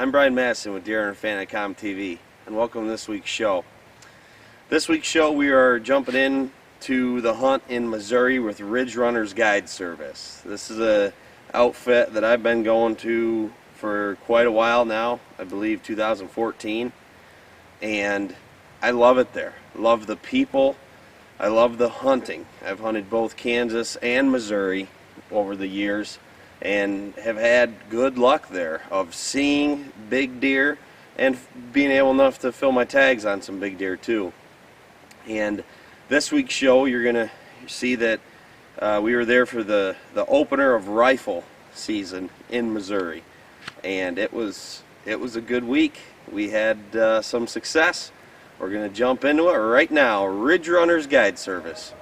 I'm Brian Madison with DeerHunterFan TV, and welcome to this week's show. This week's show, we are jumping in to the hunt in Missouri with RidgeRunners Guide Service. This is a outfit that I've been going to for quite a while now, I believe 2014, and I love it there. Love the people. I love the hunting. I've hunted both Kansas and Missouri over the years and have had good luck there of seeing big deer and being able enough to fill my tags on some big deer too. And this week's show, you're gonna see that we were there for the opener of rifle season in Missouri, and it was a good week. We had some success. We're gonna jump into it right now. RidgeRunners Guide Service.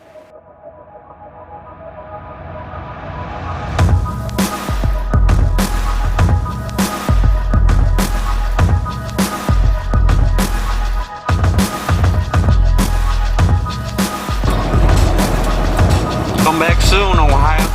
Come back soon, Ohio.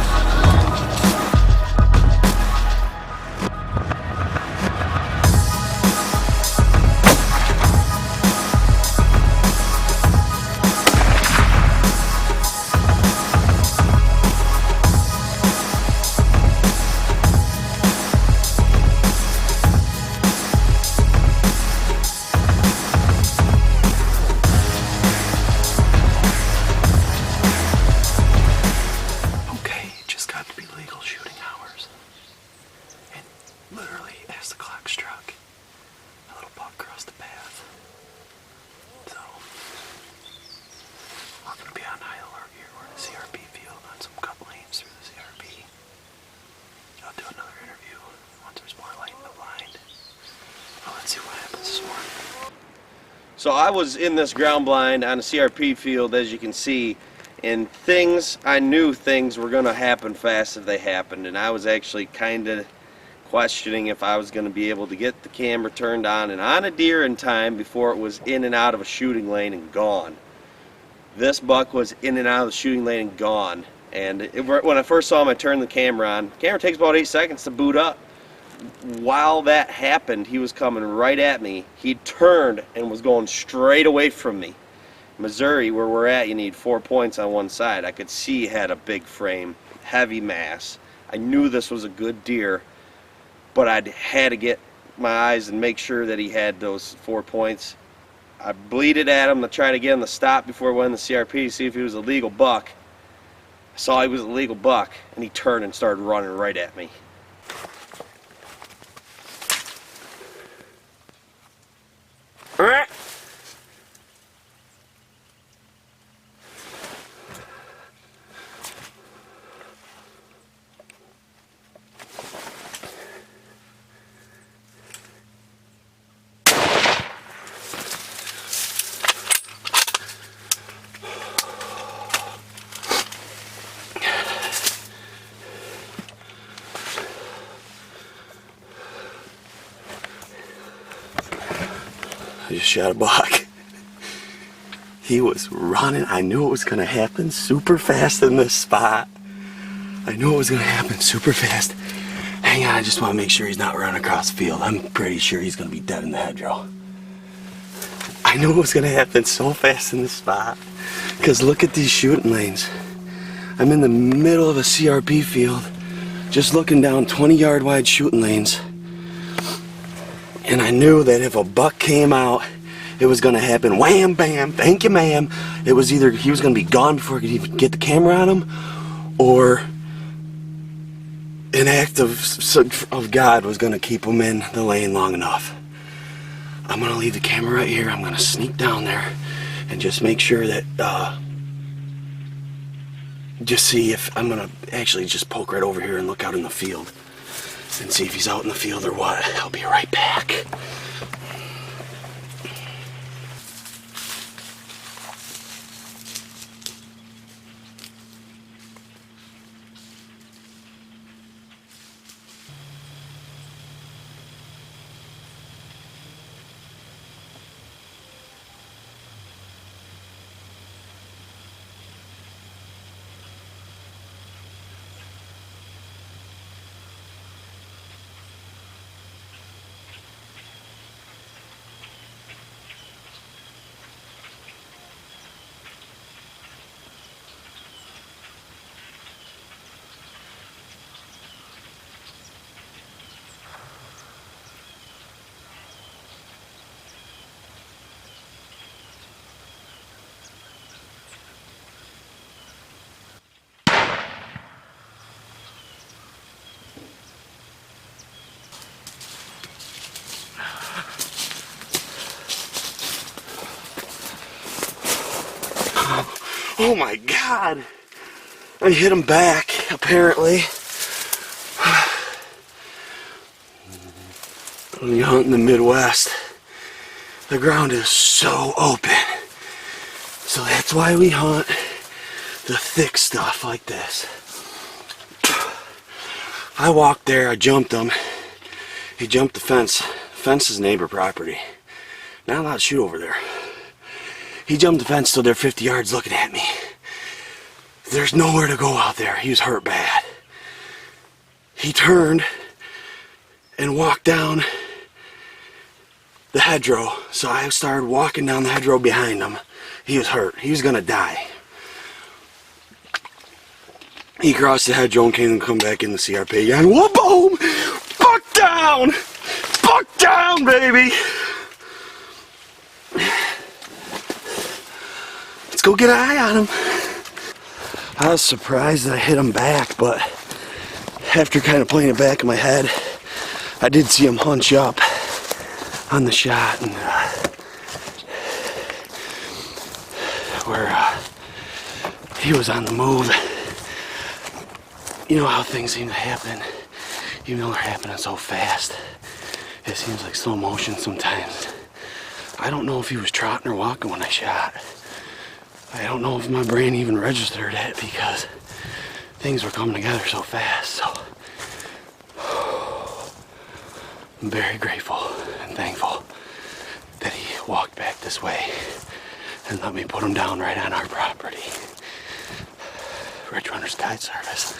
Literally, as the clock struck, a little buck crossed the path. So, we're going to be on high alert here. We're in a CRP field on some cut lanes through the CRP. I'll do another interview once there's more light in the blind. Well, let's see what happens this morning. So I was in this ground blind on a CRP field, as you can see, and I knew things were going to happen fast as they happened, and I was actually kind of questioning if I was going to be able to get the camera turned on and on a deer in time before it was in and out of a shooting lane and gone. This buck was in and out of the shooting lane and gone, and when I first saw him, I turned the camera on. The camera takes about 8 seconds to boot up. While that happened, he was coming right at me. He turned and was going straight away from me. Missouri, where we're at, you need 4 points on one side. I could see he had a big frame, heavy mass. I knew this was a good deer, but I had to get my eyes and make sure that he had those 4 points. I bleated at him to try to get him to stop before he went in the CRP to see if he was a legal buck. I saw he was a legal buck, and he turned and started running right at me. I just shot a buck. He was running. I knew it was going to happen super fast in this spot. I knew it was going to happen super fast. Hang on, I just want to make sure he's not running across the field. I'm pretty sure he's going to be dead in the hedgerow. I knew it was going to happen so fast in this spot. Because look at these shooting lanes. I'm in the middle of a CRP field, just looking down 20-yard wide shooting lanes. And I knew that if a buck came out, it was going to happen wham, bam, thank you, ma'am. It was either he was going to be gone before I could even get the camera on him, or an act of God was going to keep him in the lane long enough. I'm going to leave the camera right here. I'm going to sneak down there and just make sure that, just see if I'm going to actually just poke right over here and look out in the field and see if he's out in the field or what. I'll be right back. Oh my God. I hit him back, apparently. When you hunt in the Midwest, the ground is so open. So that's why we hunt the thick stuff like this. I walked there, I jumped him. He jumped the fence. Fence is neighbor property. Not allowed to shoot over there. He jumped the fence, stood there 50 yards looking at me. There's nowhere to go out there. He was hurt bad. He turned and walked down the hedgerow. So I started walking down the hedgerow behind him. He was hurt. He was gonna die. He crossed the hedgerow and came and come back in the CRP again. Whoa, boom! Buck down! Buck down, baby! Let's go get an eye on him. I was surprised that I hit him back, but after kind of playing it back in my head, I did see him hunch up on the shot, and where he was on the move. You know how things seem to happen, even though they're happening so fast. It seems like slow motion sometimes. I don't know if he was trotting or walking when I shot. I don't know if my brain even registered it because things were coming together so fast. So I'm very grateful and thankful that he walked back this way and let me put him down right on our property. RidgeRunners Guide Service.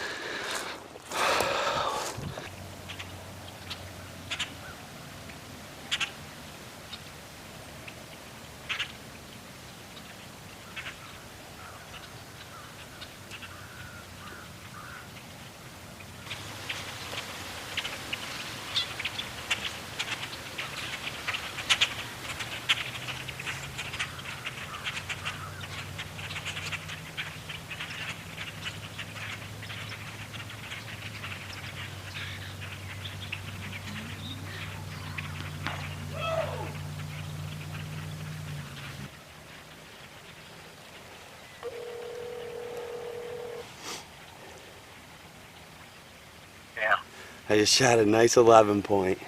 I just shot a nice 11 point.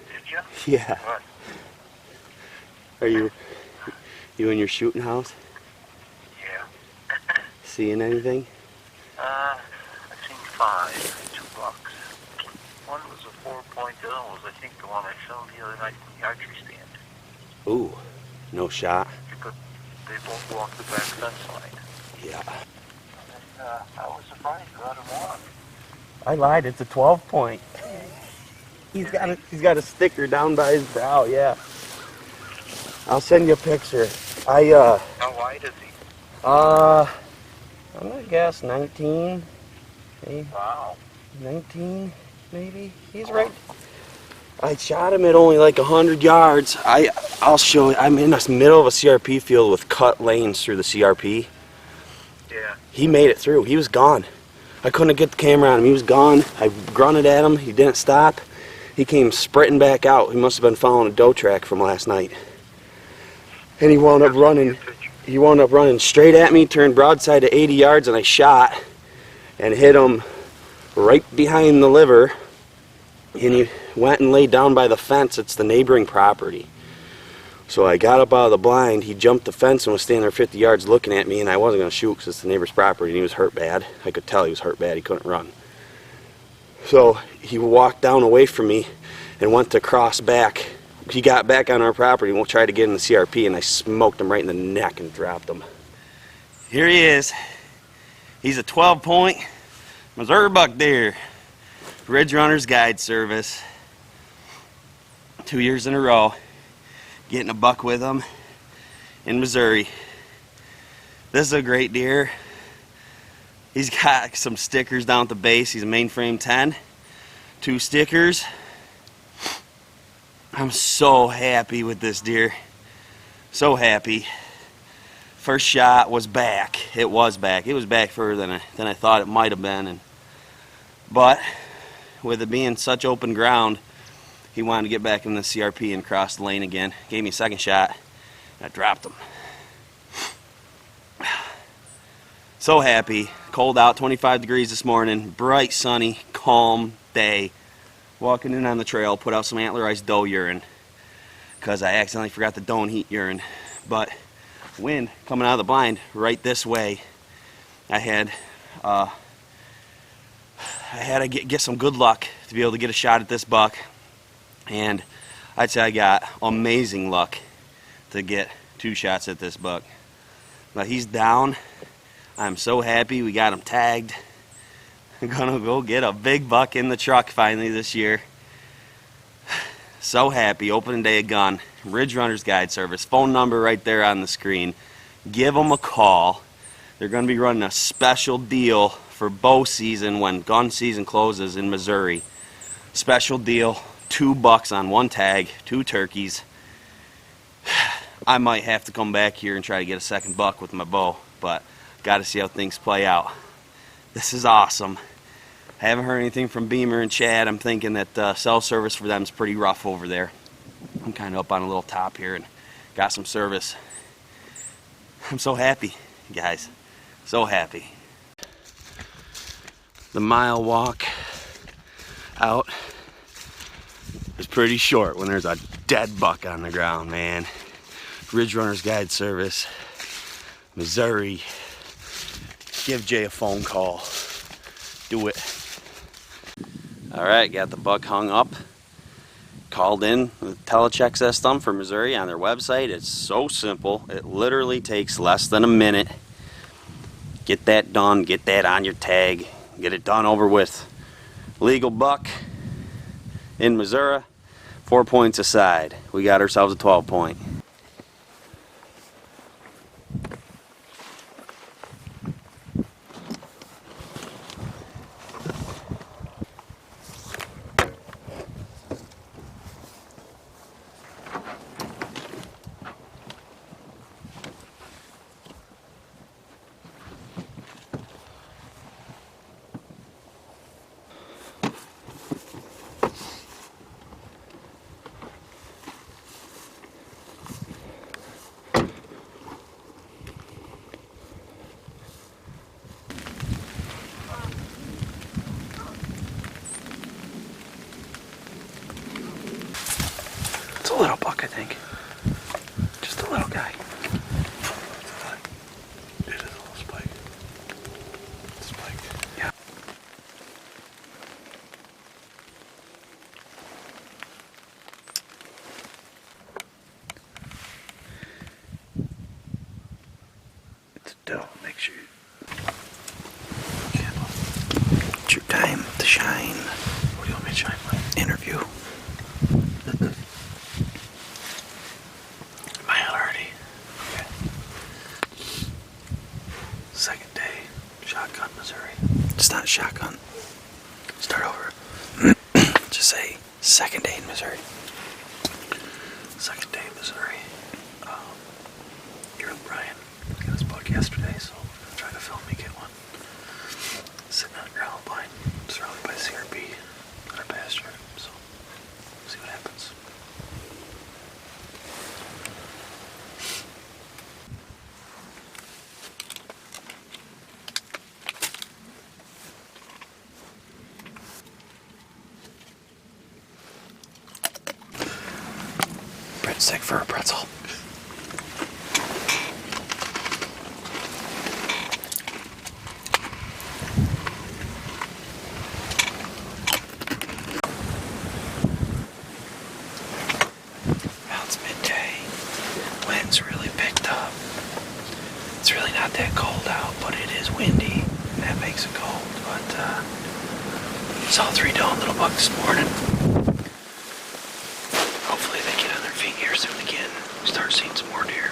Did you? Yeah. What? Are you in your shooting house? Yeah. Seeing anything? I've seen 5, 2 bucks. One was a 4-point, the other was, I think, the one I filmed the other night from the archery stand. Ooh, no shot. They both walked the back fence line. Yeah. And I was surprised about him one. I lied. It's a 12 point. He's got a sticker down by his brow. Yeah. I'll send you a picture. How wide is he? I'm gonna guess 19. Maybe Wow. 19, maybe. He's right. I shot him at only like 100 yards. I'll show you. I'm in the middle of a CRP field with cut lanes through the CRP. Yeah. He made it through. He was gone. I couldn't get the camera on him. He was gone. I grunted at him. He didn't stop. He came sprinting back out. He must have been following a doe track from last night. And he wound up running. He wound up running straight at me, turned broadside to 80 yards, and I shot and hit him right behind the liver. And he went and laid down by the fence. It's the neighboring property. So I got up out of the blind. He jumped the fence and was standing there 50 yards looking at me, and I wasn't going to shoot because it's the neighbor's property, and he was hurt bad. I could tell he was hurt bad. He couldn't run. So he walked down away from me and went to cross back. He got back on our property and we'll try to get in the CRP, and I smoked him right in the neck and dropped him. Here he is. He's a 12 point Missouri buck deer. RidgeRunners Guide Service. 2 years in a row. Getting a buck with him in Missouri. This is a great deer. He's got some stickers down at the base. He's a mainframe 10. 2 stickers. I'm so happy with this deer. So happy. First shot was back. It was back. It was back further than I thought it might have been. But with it being such open ground, he wanted to get back in the CRP and cross the lane again. Gave me a second shot, and I dropped him. So happy. Cold out, 25 degrees this morning. Bright, sunny, calm day. Walking in on the trail, put out some antlerized doe urine because I accidentally forgot the doe and heat urine. But wind coming out of the blind right this way. I had to get some good luck to be able to get a shot at this buck, and I'd say I got amazing luck to get 2 shots at this buck. But he's down. I'm so happy we got him tagged. I'm gonna go get a big buck in the truck finally this year. So happy. Opening day of gun. RidgeRunners Guide Service. Phone number right there on the screen. Give them a call. They're going to be running a special deal for bow season when gun season closes in Missouri. Special deal. 2 bucks on 1 tag. 2 turkeys. I might have to come back here and try to get a second buck with my bow, but got to see how things play out. This is awesome. I haven't heard anything from Beamer and Chad. I'm thinking that cell service for them is pretty rough over there. I'm kind of up on a little top here and got some service. I'm so happy, guys. So happy. The mile walk out is pretty short when there's a dead buck on the ground, man. RidgeRunners Guide Service, Missouri. Give Jay a phone call. Do it. Alright, got the buck hung up. Called in the telecheck system for Missouri on their website. It's so simple. It literally takes less than a minute. Get that done, get that on your tag, get it done over with. Legal buck in Missouri, 4 points aside. We got ourselves a 12 point. It's a little buck, I think. Just a little guy. It is a little spike. Spike. Yeah. It's a doe. Make sure you... It's your time to shine. What do you want me to shine like? Interview. Am I out already? Okay. Second day. Shotgun, Missouri. It's not shotgun. Start over. Just say second day in Missouri. Second day in Missouri. Here with Brian. Got his buck yesterday, so I'm gonna try to film me get one. Sitting on a ground blind, surrounded by CRP in our pasture. So, see what happens. Breadstick for a pretzel. Well, it's midday. Wind's really picked up. It's really not that cold out, but it is windy. That makes it cold. But saw 3 doe and little buck this morning. Hopefully they get on their feet here soon again. Start seeing some more deer.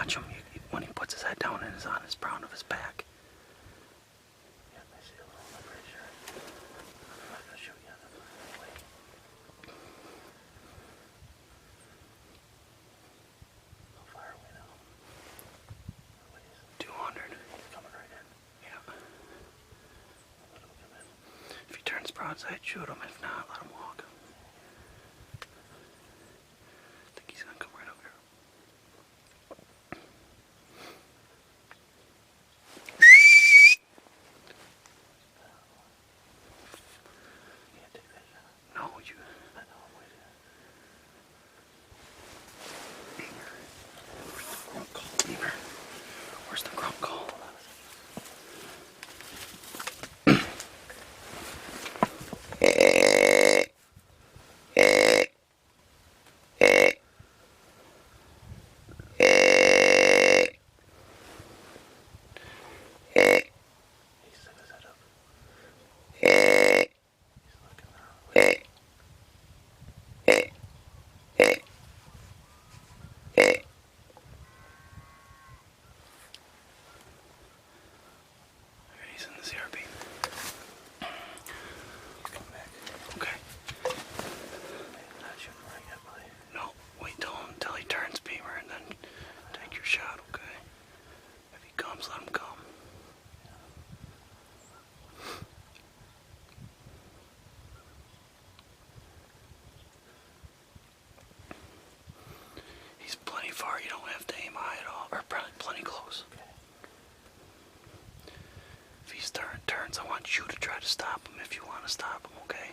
watch him when he puts his head down and is on his brown of his back. Yeah, I see a little on my right shirt. I'm not gonna show you on the way. How far away now? What is it? 200. He's coming right in. Yeah. Let him come in. If he turns broadside, shoot him. If not, let him walk. I think he's gonna come right up here. You can't take that shot. No, you. I know, I'm waiting. Grunt call, Beaver. Where's the grunt call? He set his head up. He's looking around. He's in the CRP. He's coming back. Okay. Maybe not shooting right yet, buddy. No, wait till he turns, Beamer, and then take your shot, okay? If he comes, let him come. He's plenty far, you don't have to aim high at all, or plenty close. Okay. If he turns, I want you to try to stop him if you want to stop him, okay? Okay.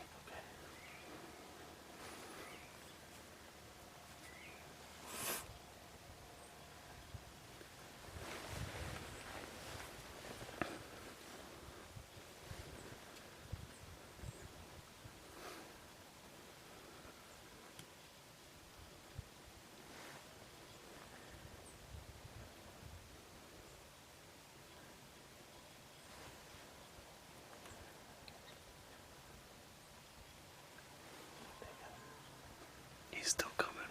He's still coming, man.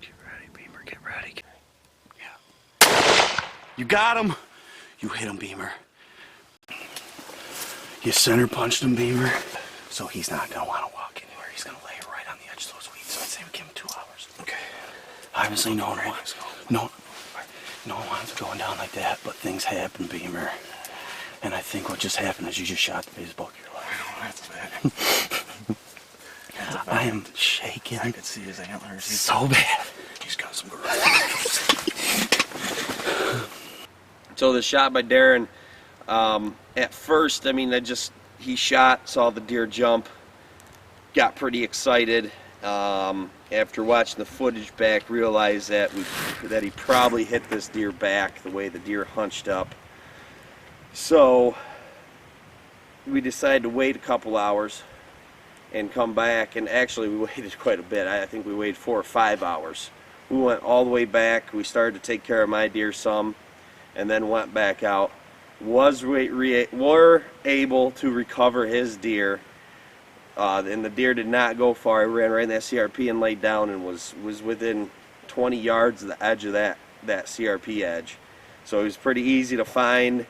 Get ready, Beamer, get ready. Yeah. You got him! You hit him, Beamer. You center punched him, Beamer. So he's not gonna want to walk anywhere. He's gonna lay right on the edge of those weeds. So I'd say we give him 2 hours. Okay. Obviously, no one wants it going down like that, but things happen, Beamer. And I think what just happened is you just shot the biggest buck of your life. I know, that's bad. That's bad. I am shaking. I could see his antlers. So bad. He's got some growth. So the shot by Darren, at first, I mean, he shot, saw the deer jump, got pretty excited. After watching the footage back, realized that he probably hit this deer back the way the deer hunched up. So we decided to wait a couple hours and come back, and actually we waited quite a bit. I think we waited 4 or 5 hours. We went all the way back. We started to take care of my deer some, and then went back out. Were able to recover his deer, and the deer did not go far. He ran right in that CRP and laid down, and was within 20 yards of the edge of that CRP edge. So it was pretty easy to find.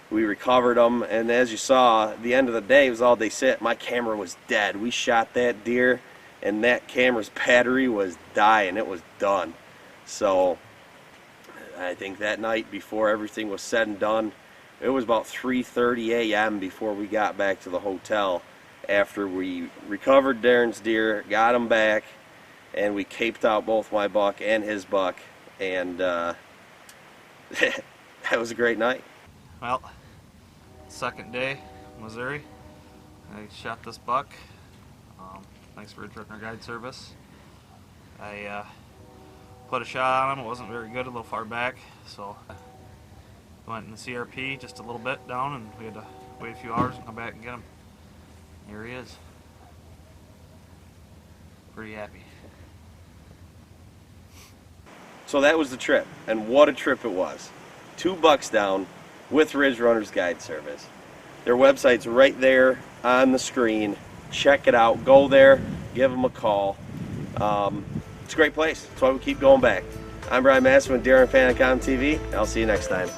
We recovered him, and as you saw, at the end of the day, it was all day sit. My camera was dead. We shot that deer, and that camera's battery was dying. It was done. So I think that night, before everything was said and done, it was about 3:30 a.m. before we got back to the hotel, after we recovered Darren's deer, got him back, and we caped out both my buck and his buck, and that was a great night. Well, second day, Missouri. I shot this buck. Thanks for RidgeRunners Guide Service. I put a shot on him. It wasn't very good, a little far back, so went in the CRP just a little bit down, and we had to wait a few hours and come back and get him. here he is. Pretty happy. So that was the trip, and what a trip it was. 2 bucks down with RidgeRunners Guide Service. Their website's right there on the screen. Check it out. Go there. Give them a call. It's a great place. That's why we keep going back. I'm Brian Massman with DeerHunterFan on TV. I'll see you next time.